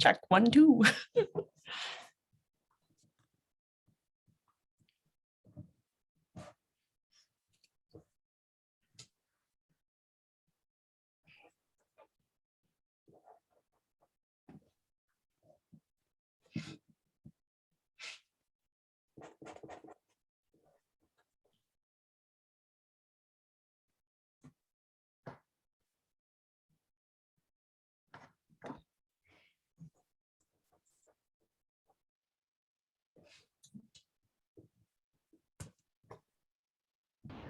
Check 1, 2.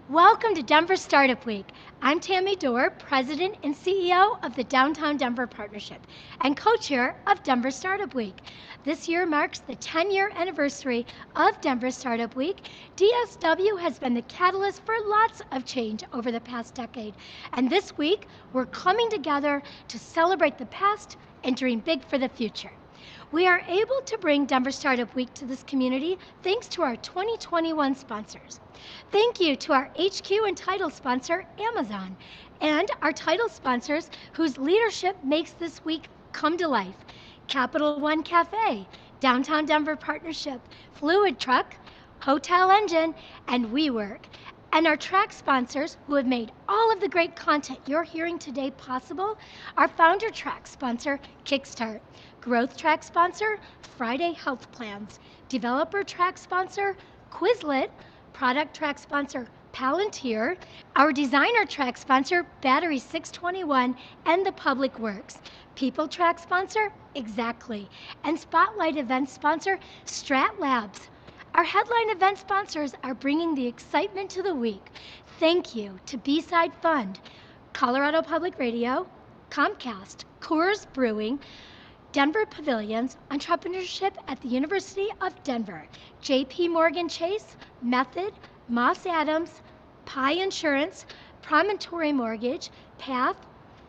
Welcome to Denver Startup Week. I'm Tammy Dorr, President and CEO of the Downtown Denver Partnership and co-chair of Denver Startup Week. This year marks the 10-year anniversary of Denver Startup Week. DSW has been the catalyst for lots of change over the past decade. And this week, we're coming together to celebrate the past and dream big for the future. We are able to bring Denver Startup Week to this community thanks to our 2021 sponsors. Thank you to our HQ and title sponsor, Amazon, and our title sponsors whose leadership makes this week come to life. Capital One Cafe, Downtown Denver Partnership, Fluid Truck, Hotel Engine, and WeWork. And our track sponsors who have made all of the great content you're hearing today possible, our founder track sponsor, Kickstart, growth track sponsor, Friday Health Plans, developer track sponsor, Quizlet, product track sponsor, Palantir, our designer track sponsor, Battery 621, and the Public Works. People track sponsor, Exactly, and Spotlight event sponsor, Strat Labs. Our headline event sponsors are bringing the excitement to the week. Thank you to B-Side Fund, Colorado Public Radio, Comcast, Coors Brewing, Denver Pavilions, Entrepreneurship at the University of Denver, JP Morgan Chase, Method, Moss Adams, Pi Insurance, Promontory Mortgage, Path,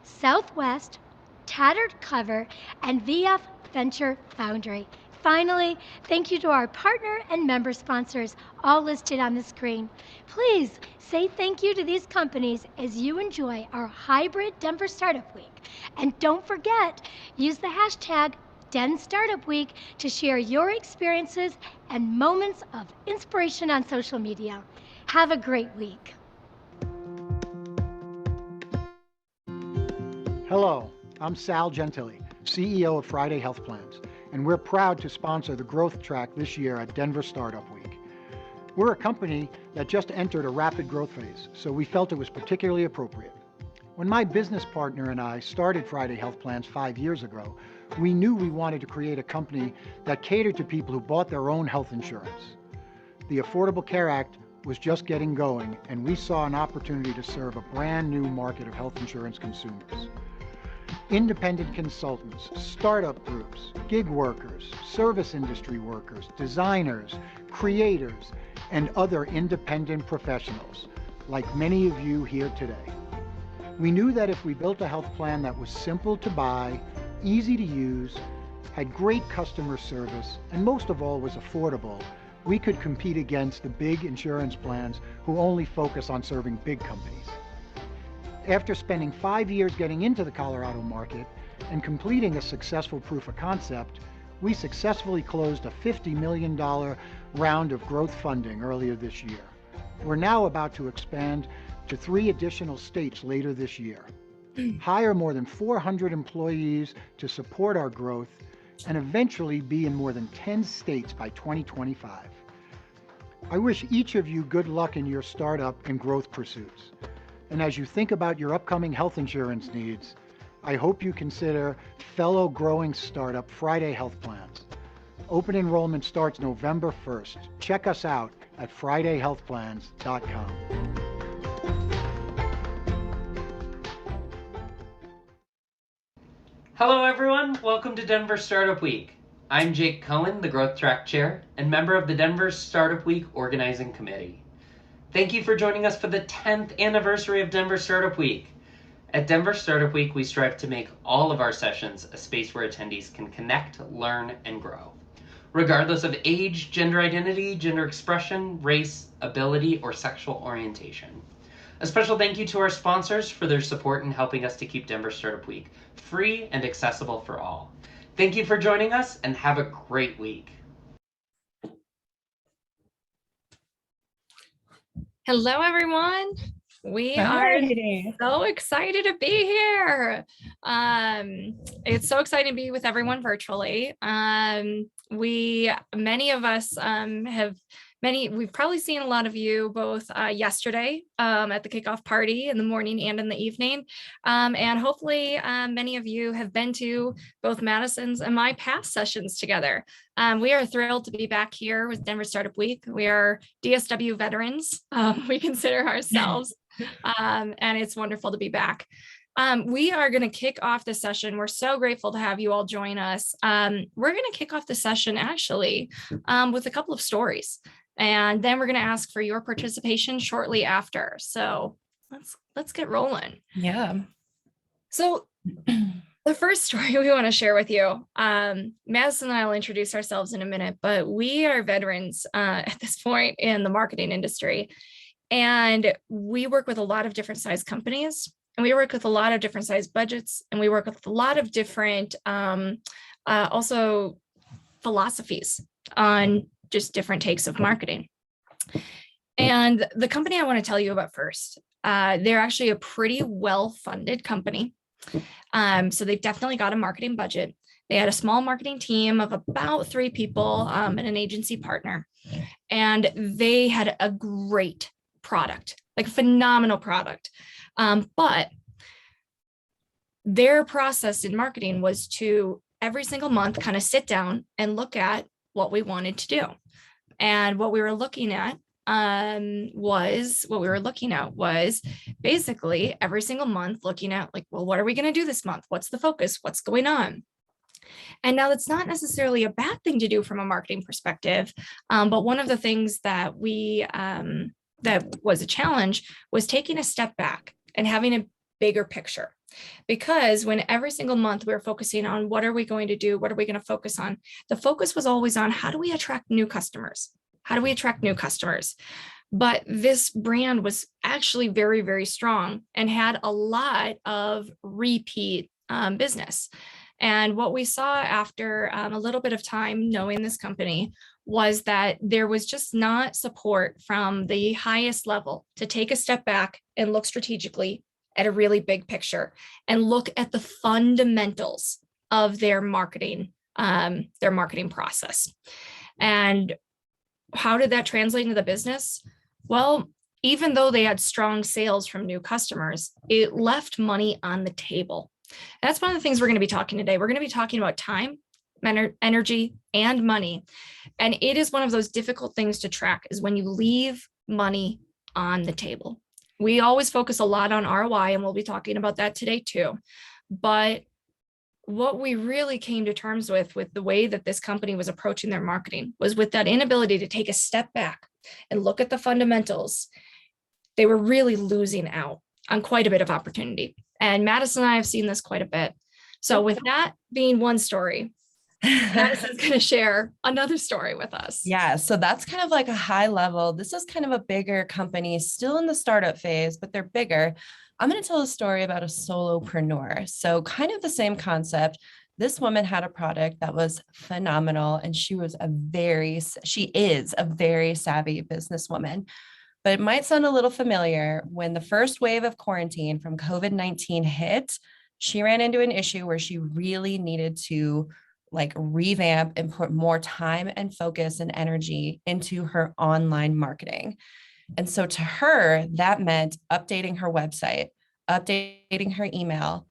Southwest, Tattered Cover, and VF Venture Foundry. Finally, thank you to our partner and member sponsors, all listed on the screen. Please say thank you to these companies as you enjoy our hybrid Denver Startup Week. And don't forget, use the hashtag DenStartupWeek to share your experiences and moments of inspiration on social media. Have a great week. Hello, I'm Sal Gentili, CEO of Friday Health Plans, and we're proud to sponsor the growth track this year at Denver Startup Week. We're a company that just entered a rapid growth phase, so we felt it was particularly appropriate. When my business partner and I started Friday Health Plans 5 years ago, we knew we wanted to create a company that catered to people who bought their own health insurance. The Affordable Care Act was just getting going, and we saw an opportunity to serve a brand new market of health insurance consumers. Independent consultants, startup groups, gig workers, service industry workers, designers, creators, and other independent professionals, like many of you here today. We knew that if we built a health plan that was simple to buy, easy to use, had great customer service, and most of all was affordable, we could compete against the big insurance plans who only focus on serving big companies. After spending 5 years getting into the Colorado market and completing a successful proof of concept, we successfully closed a $50 million round of growth funding earlier this year. We're now about to expand to 3 additional states later this year, hire more than 400 employees to support our growth, and eventually be in more than 10 states by 2025. I wish each of you good luck in your startup and growth pursuits. And as you think about your upcoming health insurance needs, I hope you consider fellow growing startup Friday Health Plans. Open enrollment starts November 1st. Check us out at fridayhealthplans.com. Hello everyone, welcome to Denver Startup Week. I'm Jake Cohen, the Growth Track Chair and member of the Denver Startup Week Organizing Committee. Thank you for joining us for the 10th anniversary of Denver Startup Week. At Denver Startup Week, we strive to make all of our sessions a space where attendees can connect, learn, and grow, regardless of age, gender identity, gender expression, race, ability, or sexual orientation. A special thank you to our sponsors for their support in helping us to keep Denver Startup Week free and accessible for all. Thank you for joining us and have a great week. Hello, everyone. We are so excited to be here. It's so exciting to be with everyone virtually. Many of us we've probably seen a lot of you both yesterday at the kickoff party in the morning and in the evening. And hopefully many of you have been to both Madison's and my past sessions together. We are thrilled to be back here with Denver Startup Week. We are DSW veterans, we consider ourselves, and it's wonderful to be back. We are going to kick off the session. We're so grateful to have you all join us. We're going to kick off the session actually with a couple of stories. And then we're going to ask for your participation shortly after. So let's get rolling. Yeah. So the first story we want to share with you, Madison and I will introduce ourselves in a minute, but we are veterans at this point in the marketing industry. And we work with a lot of different size companies, and we work with a lot of different size budgets, and we work with a lot of different also philosophies on just different takes of marketing. And the company I want to tell you about first, they're actually a pretty well-funded company. So they've definitely got a marketing budget. They had a small marketing team of about 3 people and an agency partner. And they had a great product, like a phenomenal product. But their process in marketing was to every single month kind of sit down and look at what we wanted to do. And what we were looking at was basically every single month looking at like, well, what are we going to do this month? What's the focus? What's going on? And now that's not necessarily a bad thing to do from a marketing perspective. But one of the things that that was a challenge was taking a step back and having a bigger picture. Because when every single month we were focusing on what are we going to do? What are we going to focus on? The focus was always on how do we attract new customers? How do we attract new customers? But this brand was actually very, very strong and had a lot of repeat business. And what we saw after a little bit of time knowing this company was that there was just not support from the highest level to take a step back and look strategically at a really big picture and look at the fundamentals of their marketing process. And how did that translate into the business? Well, even though they had strong sales from new customers, it left money on the table. That's one of the things we're going to be talking today. We're going to be talking about time, energy, and money. And it is one of those difficult things to track is when you leave money on the table. We always focus a lot on ROI, and we'll be talking about that today too. But what we really came to terms with the way that this company was approaching their marketing was with that inability to take a step back and look at the fundamentals. They were really losing out on quite a bit of opportunity. And Madison and I have seen this quite a bit. So with that being one story, Madison's going to share another story with us. Yeah. So that's kind of like a high level. This is kind of a bigger company still in the startup phase, but they're bigger. I'm going to tell a story about a solopreneur. So kind of the same concept. This woman had a product that was phenomenal, and she is a very savvy businesswoman. But it might sound a little familiar. When the first wave of quarantine from COVID-19 hit, she ran into an issue where she really needed to revamp and put more time and focus and energy into her online marketing. And so to her, that meant updating her website, updating her email,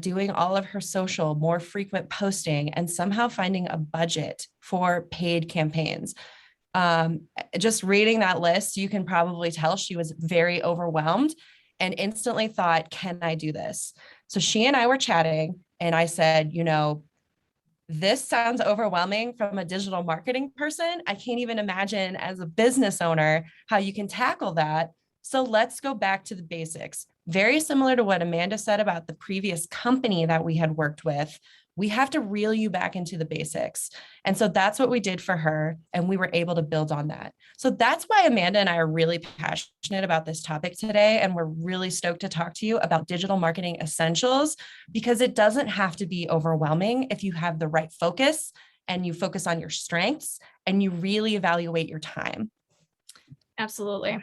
doing all of her social, more frequent posting, and somehow finding a budget for paid campaigns. Just reading that list, you can probably tell she was very overwhelmed and instantly thought, can I do this? So she and I were chatting, and I said, this sounds overwhelming from a digital marketing person. I can't even imagine as a business owner how you can tackle that. So let's go back to the basics. Very similar to what Amanda said about the previous company that we had worked with. We have to reel you back into the basics. And so that's what we did for her. And we were able to build on that. So that's why Amanda and I are really passionate about this topic today. And we're really stoked to talk to you about digital marketing essentials, because it doesn't have to be overwhelming if you have the right focus and you focus on your strengths and you really evaluate your time. Absolutely.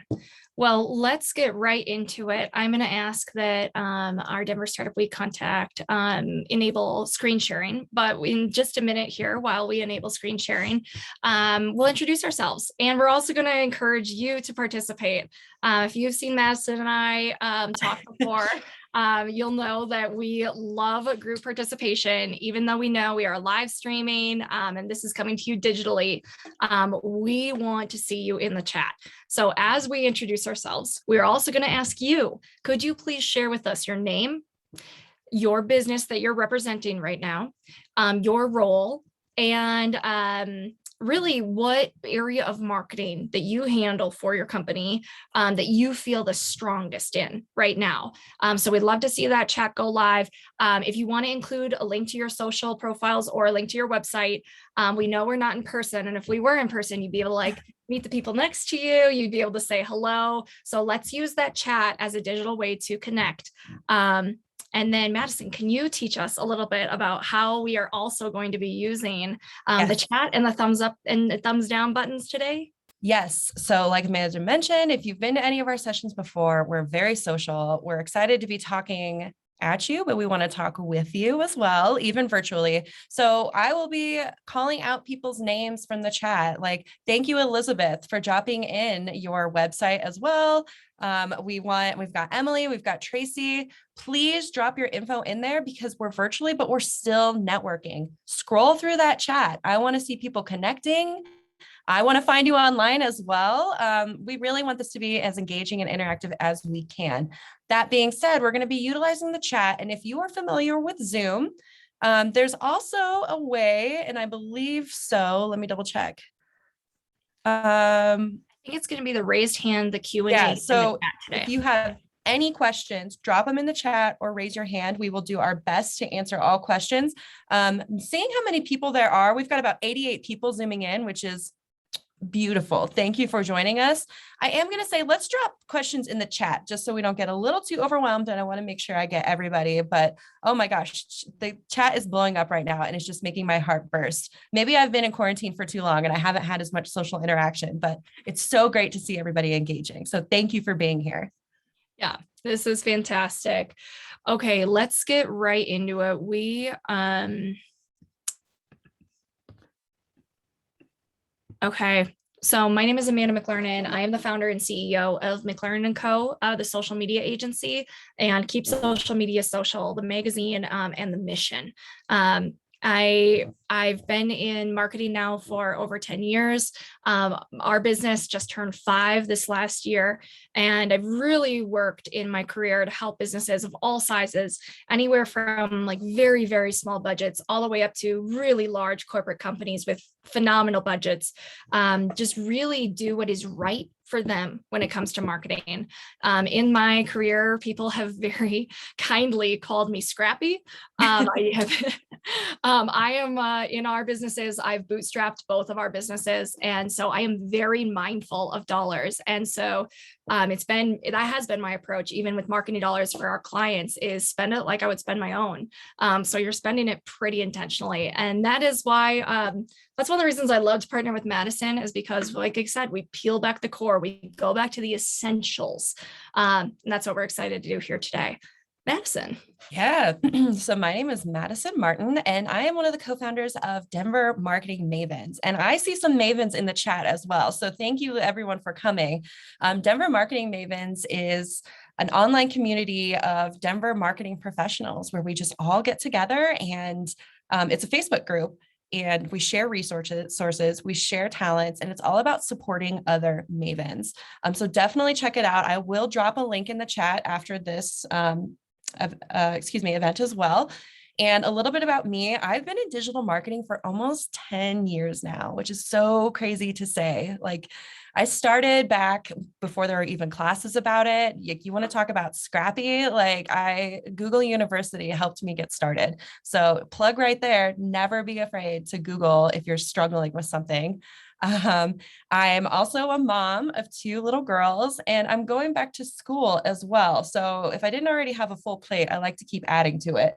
Well, let's get right into it. I'm going to ask that our Denver Startup Week contact enable screen sharing, but in just a minute here, while we enable screen sharing, we'll introduce ourselves, and we're also going to encourage you to participate. If you've seen Madison and I talk before, you'll know that we love group participation. Even though we know we are live streaming and this is coming to you digitally, we want to see you in the chat. So as we introduce ourselves, we're also going to ask you, could you please share with us your name, your business that you're representing right now, your role, and really what area of marketing that you handle for your company that you feel the strongest in right now. So we'd love to see that chat go live. If you want to include a link to your social profiles or a link to your website, we know we're not in person. And if we were in person, you'd be able to meet the people next to you. You'd be able to say hello. So let's use that chat as a digital way to connect. And then Madison, can you teach us a little bit about how we are also going to be using the chat and the thumbs up and the thumbs down buttons today? Yes. So like Amanda mentioned, if you've been to any of our sessions before, we're very social. We're excited to be talking at you, but we want to talk with you as well, even virtually. So I will be calling out people's names from the chat. Like, thank you, Elizabeth, for dropping in your website as well. We've got Emily, we've got Tracy. Please drop your info in there because we're virtually, but we're still networking. Scroll through that chat. I want to see people connecting. I want to find you online as well. We really want this to be as engaging and interactive as we can. That being said, we're going to be utilizing the chat. And if you are familiar with Zoom, there's also a way, and I believe so. Let me double check. I think it's going to be the raised hand, the Q&A. Yeah, so if you have any questions, drop them in the chat or raise your hand. We will do our best to answer all questions. Seeing how many people there are, we've got about 88 people zooming in, which is beautiful. Thank you for joining us. I am going to say, let's drop questions in the chat just so we don't get a little too overwhelmed. And I want to make sure I get everybody, but oh my gosh, the chat is blowing up right now and it's just making my heart burst. Maybe I've been in quarantine for too long and I haven't had as much social interaction, but it's so great to see everybody engaging. So thank you for being here. Yeah, this is fantastic. Okay, let's get right into it. Okay, so my name is Amanda McLernon. I am the founder and CEO of McLernon Co, the social media agency, and Keep Social Media Social, the magazine, and the mission. I've been in marketing now for over 10 years. Our business just turned 5 this last year, and I've really worked in my career to help businesses of all sizes, anywhere from very, very small budgets all the way up to really large corporate companies with phenomenal budgets, just really do what is right for them when it comes to marketing. In my career, people have very kindly called me scrappy. I am in our businesses, I've bootstrapped both of our businesses. And so I am very mindful of dollars. And so that has been my approach, even with marketing dollars for our clients, is spend it like I would spend my own. So you're spending it pretty intentionally. And that is why, that's one of the reasons I love to partner with Madison, is because, like I said, we peel back the core, we go back to the essentials. And that's what we're excited to do here today. Madison. Yeah. So my name is Madison Martin, and I am one of the co-founders of Denver Marketing Mavens. And I see some Mavens in the chat as well. So thank you everyone for coming. Denver Marketing Mavens is an online community of Denver marketing professionals where we just all get together, and it's a Facebook group. And we share resources, we share talents, and it's all about supporting other Mavens. So definitely check it out. I will drop a link in the chat after this event as well. And a little bit about me, I've been in digital marketing for almost 10 years now, which is so crazy to say. Like, I started back before there were even classes about it. You want to talk about scrappy? Like, Google University helped me get started. So plug right there, never be afraid to Google if you're struggling with something. I'm also a mom of 2 little girls, and I'm going back to school as well. So if I didn't already have a full plate, I like to keep adding to it.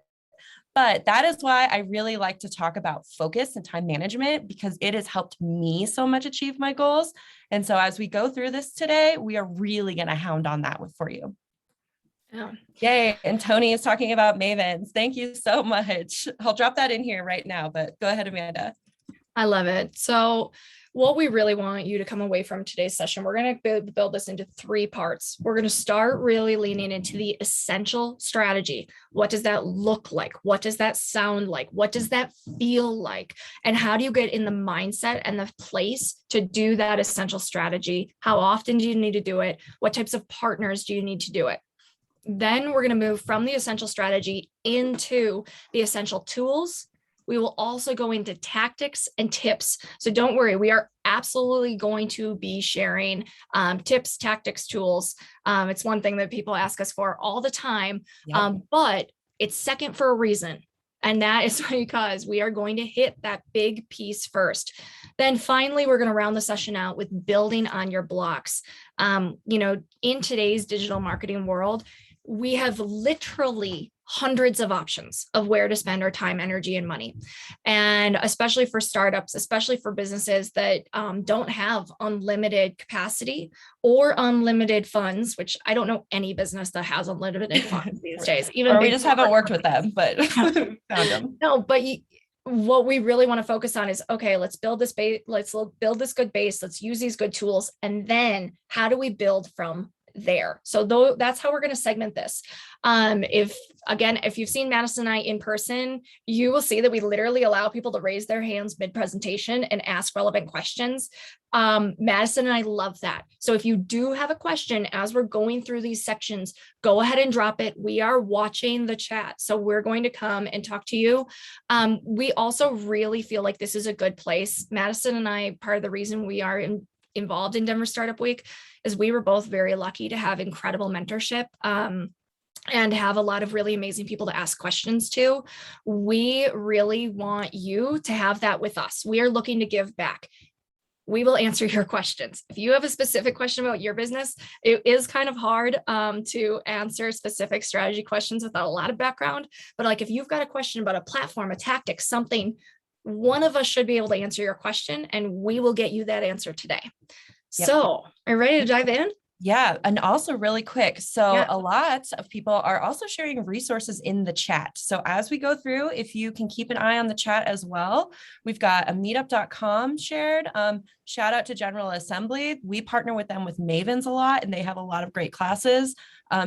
But that is why I really like to talk about focus and time management, because it has helped me so much achieve my goals. And so as we go through this today, we are really going to hound on that for you. Yeah. Yay. And Tony is talking about Mavens. Thank you so much. I'll drop that in here right now, but go ahead, Amanda. I love it. So what we really want you to come away from today's session, we're going to build this into 3 parts. We're going to start really leaning into the essential strategy. What does that look like? What does that sound like? What does that feel like? And how do you get in the mindset and the place to do that essential strategy? How often do you need to do it? What types of partners do you need to do it? Then we're going to move from the essential strategy into the essential tools. We will also go into tactics and tips. So don't worry, we are absolutely going to be sharing tips, tactics, tools. It's one thing that people ask us for all the time, but it's second for a reason. And that is because we are going to hit that big piece first. Then finally, we're going to round the session out with building on your blocks. In today's digital marketing world, we have literally hundreds of options of where to spend our time, energy, and money. And especially for startups, especially for businesses that don't have unlimited capacity or unlimited funds, which I don't know any business that has unlimited funds these days. Or we just haven't worked with them, but found them. No, but what we really want to focus on is, okay, let's build this base. Let's build this good base. Let's use these good tools. And then how do we build from there? So that's how we're going to segment this. If you've seen Madison and I in person, you will see that we literally allow people to raise their hands mid-presentation and ask relevant questions. Madison and I love that. So if you do have a question as we're going through these sections, go ahead and drop it. We are watching the chat, so we're going to come and talk to you. We also really feel like this is a good place. Madison and I, part of the reason we are involved in Denver Startup Week is we were both very lucky to have incredible mentorship and have a lot of really amazing people to ask questions to. We really want you to have that with us. We are looking to give back. We will answer your questions. If you have a specific question about your business, it is kind of hard to answer specific strategy questions without a lot of background. But like if you've got a question about a platform, a tactic, something, one of us should be able to answer your question, and we will get you that answer today. Yep. So are you ready to dive in? Yeah. And also really quick. So a lot of people are also sharing resources in the chat. So as we go through, if you can keep an eye on the chat as well, we've got a meetup.com shared. Shout out to General Assembly. We partner with them with Mavens a lot, and they have a lot of great classes.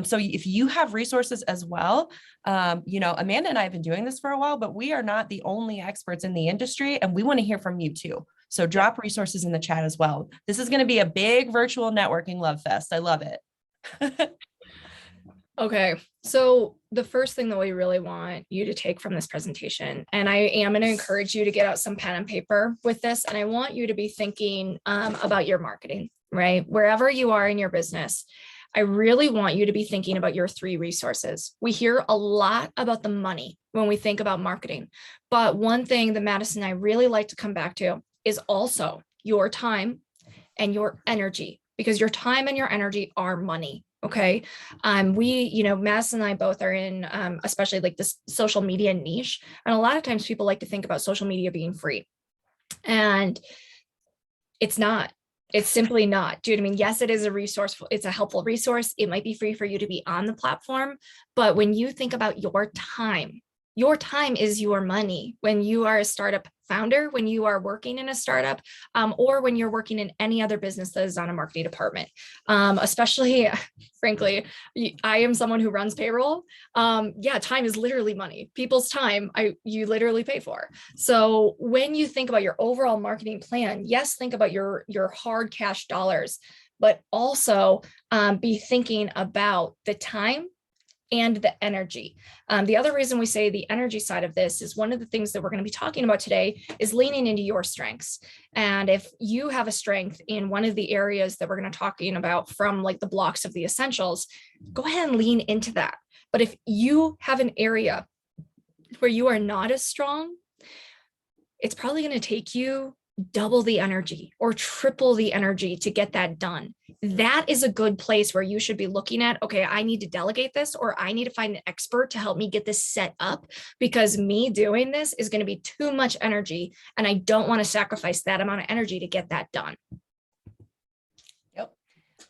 So if you have resources as well, Amanda and I have been doing this for a while, but we are not the only experts in the industry, and we want to hear from you too. So drop resources in the chat as well. This is going to be a big virtual networking love fest. I love it. Okay. So the first thing that we really want you to take from this presentation, and I am going to encourage you to get out some pen and paper with this, and I want you to be thinking about your marketing, right? Wherever you are in your business, I really want you to be thinking about your 3 resources. We hear a lot about the money when we think about marketing, but one thing that Madison and I really like to come back to is also your time and your energy, because your time and your energy are money. Okay. Madison and I both are in, especially like this social media niche. And a lot of times people like to think about social media being free, and it's not. It's simply not. Do you know what I mean? Yes, it is a resource. It's a helpful resource. It might be free for you to be on the platform, but when you think about your time is your money. When you are a startup founder, when you are working in a startup, or when you're working in any other business that is on a marketing department, especially, frankly, I am someone who runs payroll. Time is literally money. People's time, you literally pay for. So when you think about your overall marketing plan, yes, think about your hard cash dollars, but also be thinking about the time and the energy. The other reason we say the energy side of this is one of the things that we're going to be talking about today is leaning into your strengths. And if you have a strength in one of the areas that we're going to talking about from like the blocks of the essentials, go ahead and lean into that. But if you have an area where you are not as strong, it's probably going to take you double the energy or triple the energy to get that done. That is a good place where you should be looking at, okay, I need to delegate this, or I need to find an expert to help me get this set up, because me doing this is going to be too much energy and I don't want to sacrifice that amount of energy to get that done. Yep.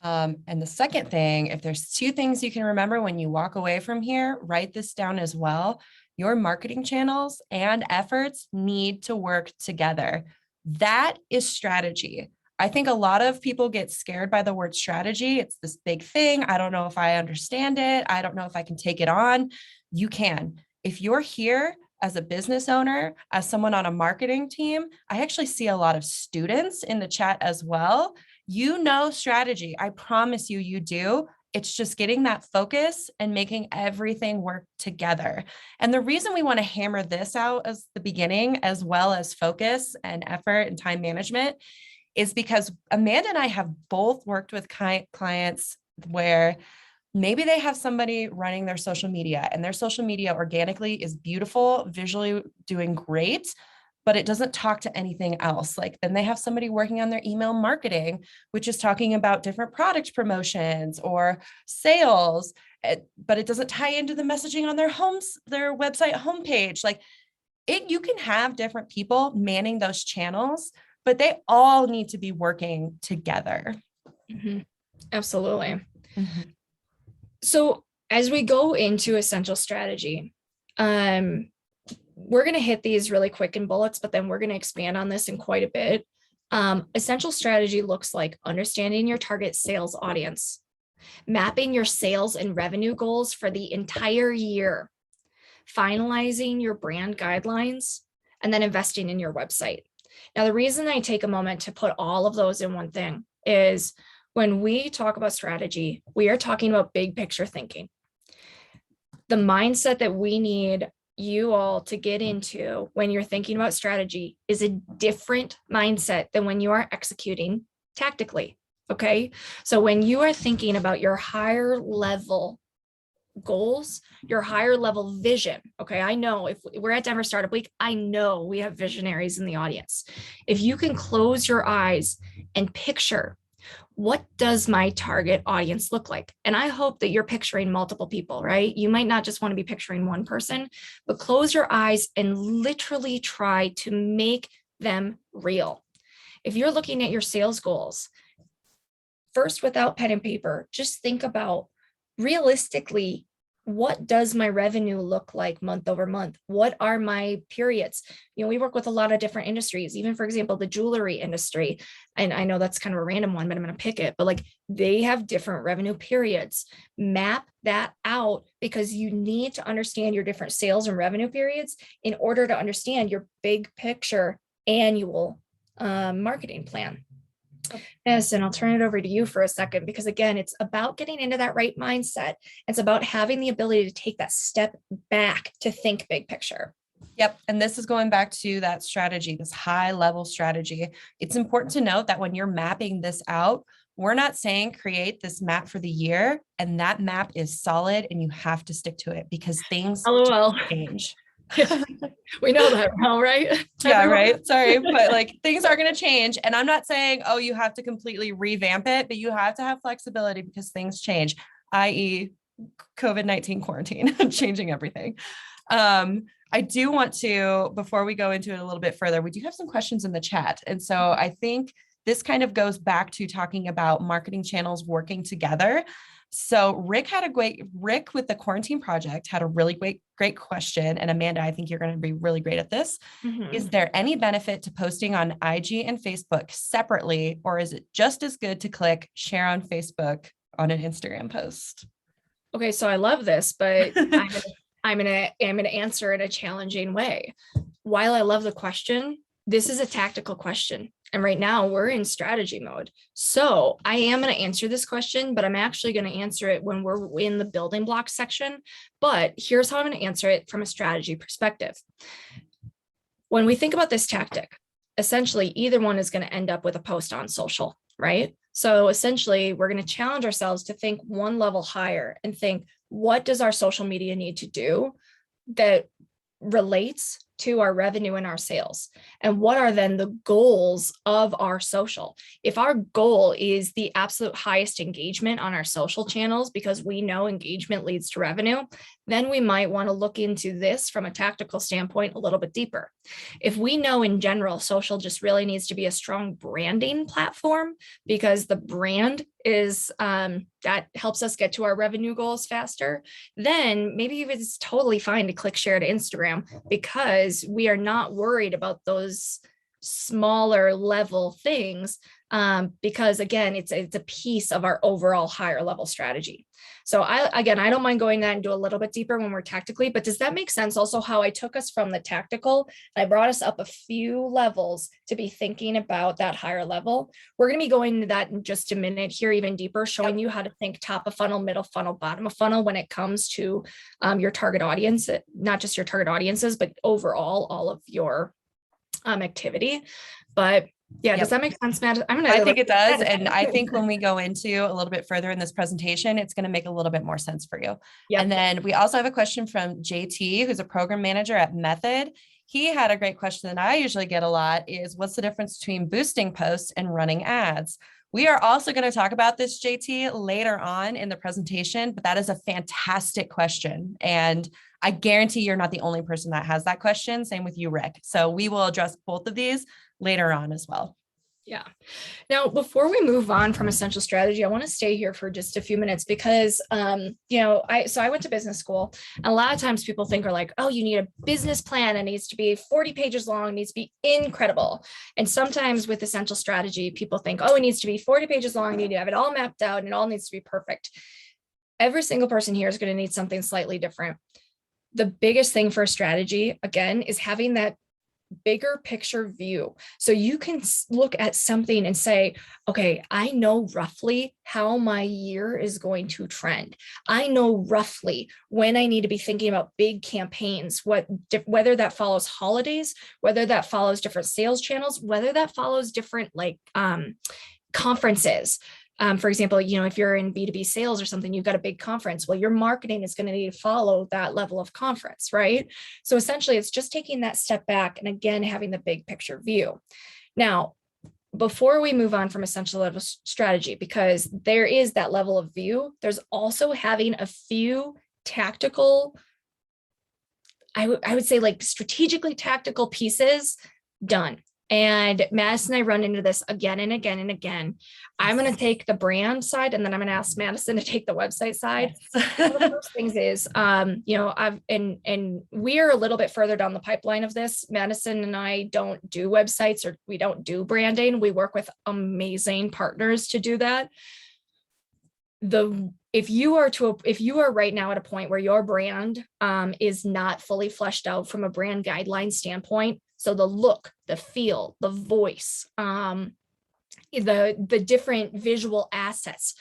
And the second thing, if there's two things you can remember when you walk away from here, write this down as well. Your marketing channels and efforts need to work together. That is strategy. I think a lot of people get scared by the word strategy. It's this big thing. I don't know if I understand it. I don't know if I can take it on. You can. If you're here as a business owner, as someone on a marketing team, I actually see a lot of students in the chat as well. You know strategy. I promise you, you do. It's just getting that focus and making everything work together. And the reason we want to hammer this out as the beginning, as well as focus and effort and time management, is because Amanda and I have both worked with clients where maybe they have somebody running their social media and their social media organically is beautiful, visually doing great, but it doesn't talk to anything else. Like then they have somebody working on their email marketing, which is talking about different product promotions or sales, but it doesn't tie into the messaging on their website homepage. Like you can have different people manning those channels, but they all need to be working together. Mm-hmm. Absolutely. Mm-hmm. So as we go into essential strategy, we're going to hit these really quick in bullets, but then we're going to expand on this in quite a bit. Essential strategy looks like understanding your target sales audience, mapping your sales and revenue goals for the entire year, finalizing your brand guidelines, and then investing in your website. Now, the reason I take a moment to put all of those in one thing is when we talk about strategy, we are talking about big picture thinking. The mindset that we need you all to get into when you're thinking about strategy is a different mindset than when you are executing tactically. Okay. So when you are thinking about your higher level goals, your higher level vision. Okay. I know if we're at Denver Startup Week, I know we have visionaries in the audience. If you can close your eyes and picture, what does my target audience look like? And I hope that you're picturing multiple people, right? You might not just want to be picturing one person, but close your eyes and literally try to make them real. If you're looking at your sales goals, first, without pen and paper, just think about realistically, what does my revenue look like month over month? What are my periods? You know, we work with a lot of different industries, even for example, the jewelry industry. And I know that's kind of a random one, but I'm going to pick it. But like they have different revenue periods. Map that out because you need to understand your different sales and revenue periods in order to understand your big picture annual marketing plan. Yes, and I'll turn it over to you for a second, because again, it's about getting into that right mindset. It's about having the ability to take that step back to think big picture. Yep. And this is going back to that strategy, this high level strategy. It's important to note that when you're mapping this out, we're not saying create this map for the year and that map is solid and you have to stick to it because things change. We know that well, right? Yeah, right. Sorry, but like things are going to change. And I'm not saying, oh, you have to completely revamp it, but you have to have flexibility because things change, i.e. COVID-19 quarantine, changing everything. I do want to, before we go into it a little bit further, we do have some questions in the chat. And so I think this kind of goes back to talking about marketing channels working together. So Rick with the quarantine project had a really great question. And Amanda, I think you're going to be really great at this. Mm-hmm. Is there any benefit to posting on IG and Facebook separately, or is it just as good to click share on Facebook on an Instagram post? Okay, so I love this, but I'm gonna answer in a challenging way. While I love the question, this is a tactical question. And right now we're in strategy mode. So I am going to answer this question, but I'm actually going to answer it when we're in the building blocks section. But here's how I'm going to answer it from a strategy perspective. When we think about this tactic, essentially either one is going to end up with a post on social, right? So essentially we're going to challenge ourselves to think one level higher and think, what does our social media need to do that relates to our revenue and our sales? And what are then the goals of our social? If our goal is the absolute highest engagement on our social channels, because we know engagement leads to revenue, then we might want to look into this from a tactical standpoint a little bit deeper. If we know in general, social just really needs to be a strong branding platform because the brand is that helps us get to our revenue goals faster, then maybe it's totally fine to click share to Instagram because we are not worried about those smaller level things because again, it's a piece of our overall higher level strategy. So I don't mind going that and do a little bit deeper when we're tactically, but does that make sense? Also how I took us from the tactical, I brought us up a few levels to be thinking about that higher level. We're going to be going into that in just a minute here, even deeper, showing you how to think top of funnel, middle funnel, bottom of funnel when it comes to your target audience, not just your target audiences, but overall all of your activity. But yeah, does that make sense, Matt? I think it does. And I think when we go into a little bit further in this presentation, it's going to make a little bit more sense for you. Yep. And then we also have a question from JT, who's a program manager at Method. He had a great question that I usually get a lot is what's the difference between boosting posts and running ads? We are also going to talk about this, JT, later on in the presentation, but that is a fantastic question. And I guarantee you're not the only person that has that question. Same with you, Rick. So we will address both of these later on as well. Yeah. Now, before we move on from essential strategy, I want to stay here for just a few minutes because, I went to business school. And a lot of times people think are like, oh, you need a business plan. It needs to be 40 pages long. It needs to be incredible. And sometimes with essential strategy, people think, oh, it needs to be 40 pages long. You need to have it all mapped out and it all needs to be perfect. Every single person here is going to need something slightly different. The biggest thing for a strategy, again, is having that bigger picture view. So you can look at something and say, okay, I know roughly how my year is going to trend. I know roughly when I need to be thinking about big campaigns, whether that follows holidays, whether that follows different sales channels, whether that follows different conferences. For example, if you're in B2B sales or something, you've got a big conference. Well, your marketing is going to need to follow that level of conference, right? So essentially, it's just taking that step back and again, having the big picture view. Now, before we move on from essential level strategy, because there is that level of view, there's also having a few tactical, I would say strategically tactical pieces done. And Madison and I run into this again and again and again. I'm going to take the brand side, and then I'm going to ask Madison to take the website side. One of the first things is, we are a little bit further down the pipeline of this. Madison and I don't do websites or we don't do branding. We work with amazing partners to do that. If you are right now at a point where your brand is not fully fleshed out from a brand guideline standpoint, so the look, the feel, the voice, the different visual assets,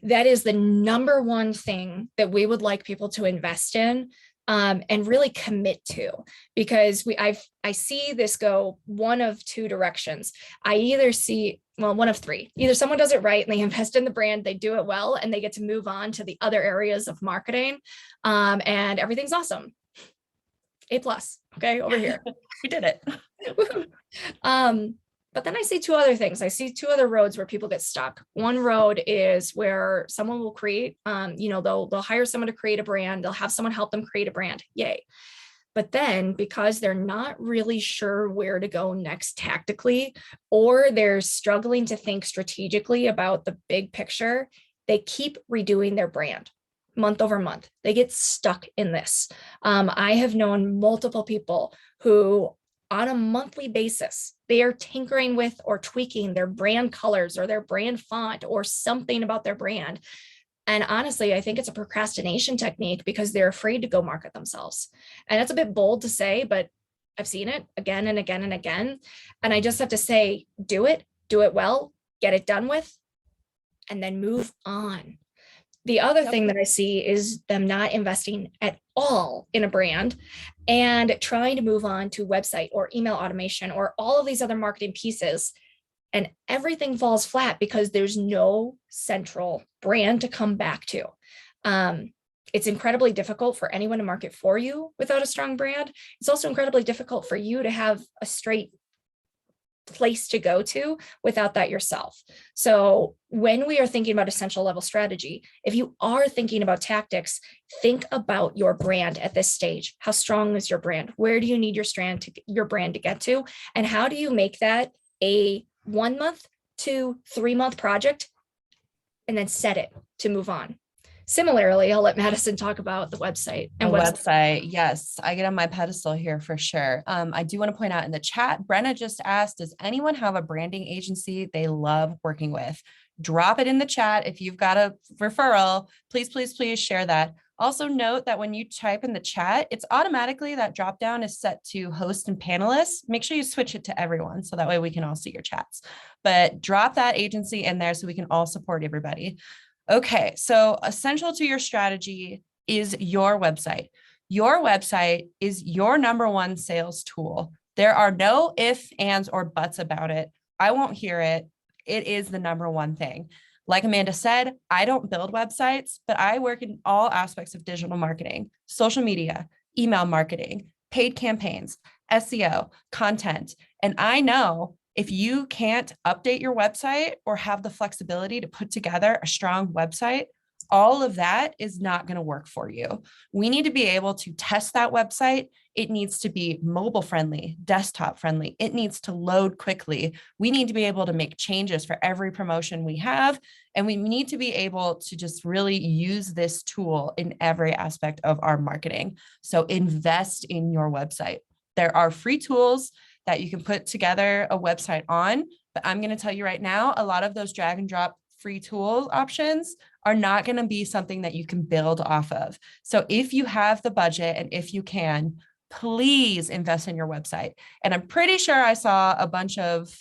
that is the number one thing that we would like people to invest in and really commit to, because I see this go one of two directions. I either see, well, one of three. Either someone does it right and they invest in the brand, they do it well, and they get to move on to the other areas of marketing, and everything's awesome. A+, okay, over here. We did it. But then I see two other things. I see two other roads where people get stuck. One road is where someone will create, they'll hire someone to create a brand. They'll have someone help them create a brand. Yay. But then because they're not really sure where to go next tactically, or they're struggling to think strategically about the big picture, they keep redoing their brand month over month. They get stuck in this. I have known multiple people who on a monthly basis, they are tinkering with or tweaking their brand colors or their brand font or something about their brand. And honestly, I think it's a procrastination technique because they're afraid to go market themselves. And that's a bit bold to say, but I've seen it again and again and again. And I just have to say, do it well, get it done with, and then move on. The other thing that I see is them not investing at all in a brand and trying to move on to website or email automation or all of these other marketing pieces. And everything falls flat because there's no central brand to come back to. It's incredibly difficult for anyone to market for you without a strong brand. It's also incredibly difficult for you to have a straight place to go to without that yourself. So when we are thinking about essential level strategy, if you are thinking about tactics, think about your brand at this stage. How strong is your brand? Where do you need your brand to get to? And how do you make that a 1 month to 3 month project and then set it to move on? Similarly, I'll let Madison talk about the website. And website, yes, I get on my pedestal here for sure. I do want to point out in the chat, Brenna just asked, does anyone have a branding agency they love working with? Drop it in the chat. If you've got a referral, please, please, please share that. Also note that when you type in the chat, it's automatically that drop down is set to host and panelists. Make sure you switch it to everyone so that way we can all see your chats. But drop that agency in there so we can all support everybody. Okay, so essential to your strategy is your website. Your website is your number one sales tool. There are no ifs, ands, or buts about it. I won't hear it. It is the number one thing. Like Amanda said, I don't build websites, but I work in all aspects of digital marketing, social media, email marketing, paid campaigns, SEO, content. And I know if you can't update your website or have the flexibility to put together a strong website, all of that is not going to work for you. We need to be able to test that website. It needs to be mobile friendly, desktop friendly. It needs to load quickly. We need to be able to make changes for every promotion we have. And we need to be able to just really use this tool in every aspect of our marketing. So invest in your website. There are free tools that you can put together a website on, but I'm going to tell you right now, a lot of those drag and drop free tool options are not going to be something that you can build off of. So if you have the budget and if you can, please invest in your website. And I'm pretty sure I saw a bunch of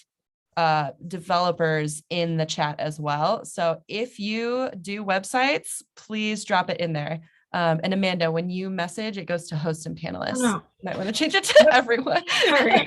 developers in the chat as well. So if you do websites, please drop it in there. And Amanda, when you message, it goes to hosts and panelists. Oh, no. I want to change it to everyone. Sorry.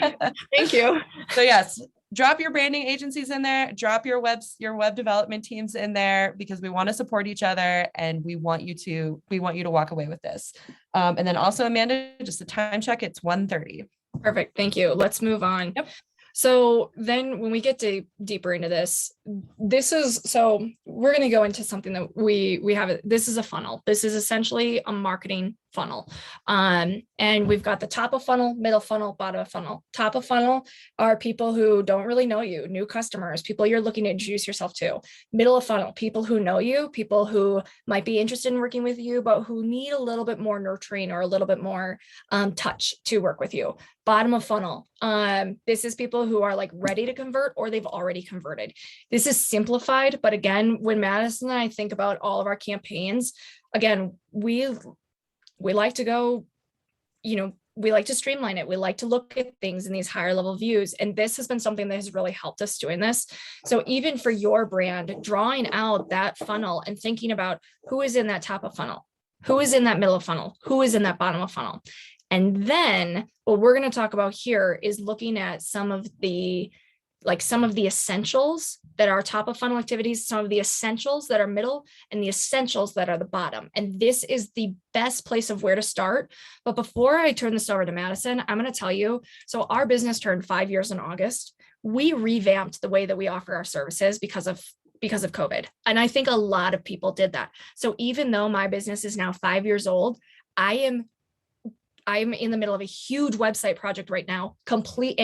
Thank you. So yes, drop your branding agencies in there, drop your web development teams in there, because we want to support each other and we want you to walk away with this. And then also, Amanda, just a time check, it's 1:30. Perfect. Thank you. Let's move on. Yep. So then when we get deeper into this, we're going to go into something that we have. This is a funnel. This is essentially a marketing funnel. And we've got the top of funnel, middle funnel, bottom of funnel. Top of funnel are people who don't really know you, new customers, people you're looking to introduce yourself to. Middle of funnel, people who know you, people who might be interested in working with you, but who need a little bit more nurturing or a little bit more touch to work with you. Bottom of funnel, this is people who are like ready to convert or they've already converted. This is simplified, but again, when Madison and I think about all of our campaigns, again, we like to go, we like to streamline it. We like to look at things in these higher level views. And this has been something that has really helped us doing this. So even for your brand, drawing out that funnel and thinking about who is in that top of funnel, who is in that middle of funnel, who is in that bottom of funnel. And then what we're going to talk about here is looking at some of the essentials that are top of funnel activities, some of the essentials that are middle, and the essentials that are the bottom. And this is the best place of where to start. But before I turn this over to Madison, I'm going to tell you, so our business turned 5 years in August. We revamped the way that we offer our services because of COVID. And I think a lot of people did that. So even though my business is now 5 years old, I'm in the middle of a huge website project right now, completely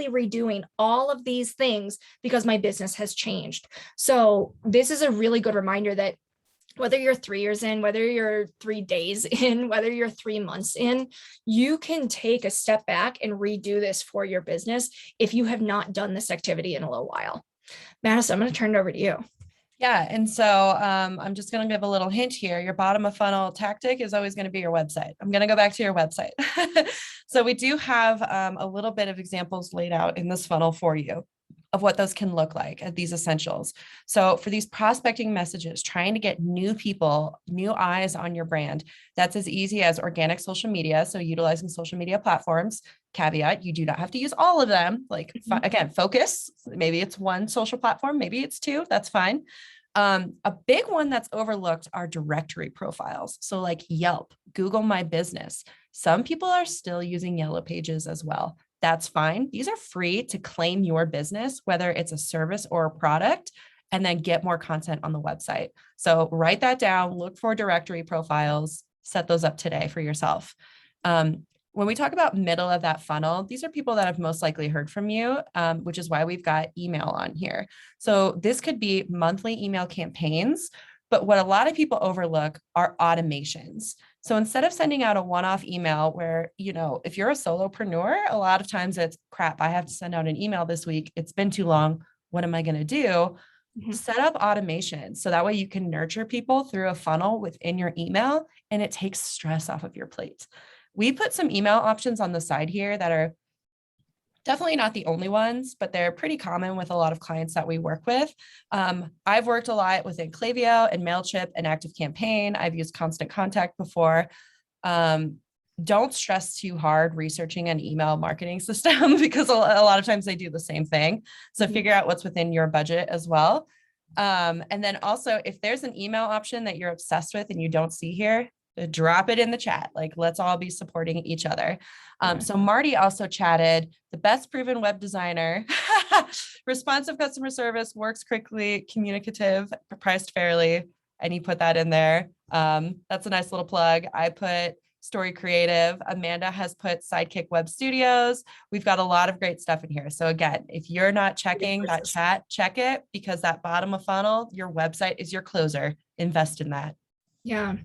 redoing all of these things because my business has changed. So this is a really good reminder that whether you're 3 years in, whether you're 3 days in, whether you're 3 months in, you can take a step back and redo this for your business if you have not done this activity in a little while. Madison, I'm going to turn it over to you. Yeah. And so I'm just going to give a little hint here. Your bottom of funnel tactic is always going to be your website. I'm going to go back to your website. So we do have a little bit of examples laid out in this funnel for you of what those can look like at these essentials. So for these prospecting messages, trying to get new people, new eyes on your brand, that's as easy as organic social media. So utilizing social media platforms. Caveat, you do not have to use all of them. Like again, focus. Maybe it's one social platform, maybe it's two, that's fine. A big one that's overlooked are directory profiles. So like Yelp, Google My Business. Some people are still using Yellow Pages as well. That's fine. These are free to claim your business, whether it's a service or a product, and then get more content on the website. So write that down, look for directory profiles, set those up today for yourself. When we talk about middle of that funnel, these are people that have most likely heard from you, which is why we've got email on here. So this could be monthly email campaigns, but what a lot of people overlook are automations. So instead of sending out a one-off email where, if you're a solopreneur, a lot of times it's crap, I have to send out an email this week. It's been too long. What am I going to do? Set up automation. So that way you can nurture people through a funnel within your email and it takes stress off of your plate. We put some email options on the side here that are definitely not the only ones, but they're pretty common with a lot of clients that we work with. I've worked a lot within Klaviyo and MailChimp and ActiveCampaign. I've used Constant Contact before. Don't stress too hard researching an email marketing system because a lot of times they do the same thing. So figure out what's within your budget as well. And then also, if there's an email option that you're obsessed with and you don't see here, drop it in the chat. Like, let's all be supporting each other. So Marty also chatted the best proven web designer, responsive customer service, works quickly, communicative, priced fairly. And he put that in there. That's a nice little plug. I put Story Creative. Amanda has put Sidekick Web Studios. We've got a lot of great stuff in here. So again, if you're not checking that chat, check it, because that bottom of funnel, your website is your closer. Invest in that. Yeah.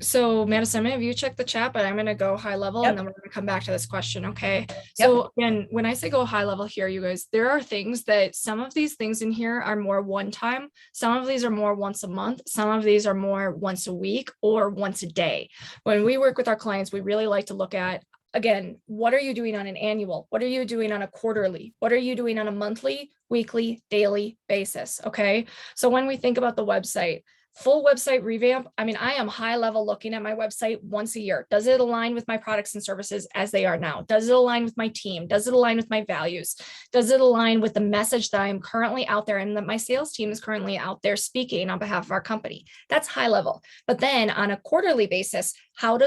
So Madison, I'm gonna have you check the chat, but I'm going to go high level and then we're going to come back to this question. Okay. So again, when I say go high level here, you guys, there are things that some of these things in here are more one time. Some of these are more once a month. Some of these are more once a week or once a day. When we work with our clients, we really like to look at, again, what are you doing on an annual? What are you doing on a quarterly? What are you doing on a monthly, weekly, daily basis? Okay. So when we think about the website, full website revamp, I mean, I am high level looking at my website once a year. Does it align with my products and services as they are now? Does it align with my team? Does it align with my values? Does it align with the message that I'm currently out there and that my sales team is currently out there speaking on behalf of our company? That's high level. But then on a quarterly basis, how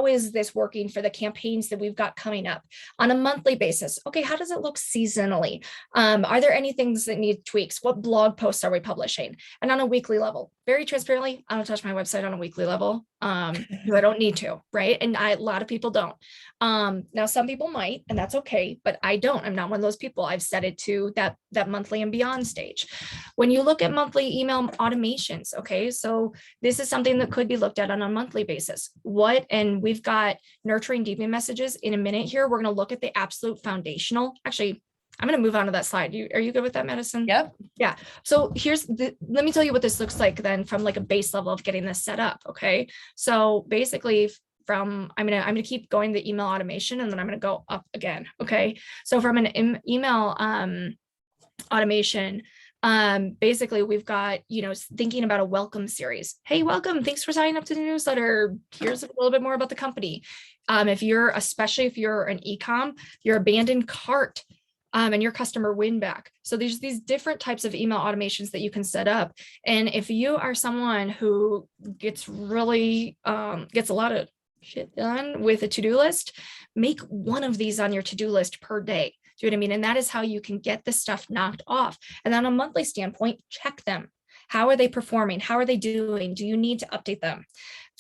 is this working for the campaigns that we've got coming up? On a monthly basis, okay, how does it look seasonally? Are there any things that need tweaks? What blog posts are we publishing? And on a weekly level, very transparently, I don't touch my website on a weekly level because I don't need to, right? And a lot of people don't. Now, some people might, and that's okay, but I don't. I'm not one of those people. I've set it to that monthly and beyond stage. When you look at monthly email automations, okay, so this is something that could be looked at on a monthly basis. And we've got nurturing deepening messages in a minute here. We're going to look at the absolute foundational. Actually, I'm going to move on to that slide. Are you good with that, Madison? Yep. Yeah. So let me tell you what this looks like then from like a base level of getting this set up. Okay. So basically I'm going to keep going the email automation and then I'm going to go up again. Okay. So from an email automation, basically we've got, thinking about a welcome series. Hey, welcome. Thanks for signing up to the newsletter. Here's a little bit more about the company. Especially if you're an e-com, your abandoned cart, and your customer win back. So there's these different types of email automations that you can set up. And if you are someone who gets a lot of shit done with a to-do list, make one of these on your to-do list per day. Do you know what I mean? And that is how you can get this stuff knocked off. And on a monthly standpoint, check them. How are they performing? How are they doing? Do you need to update them?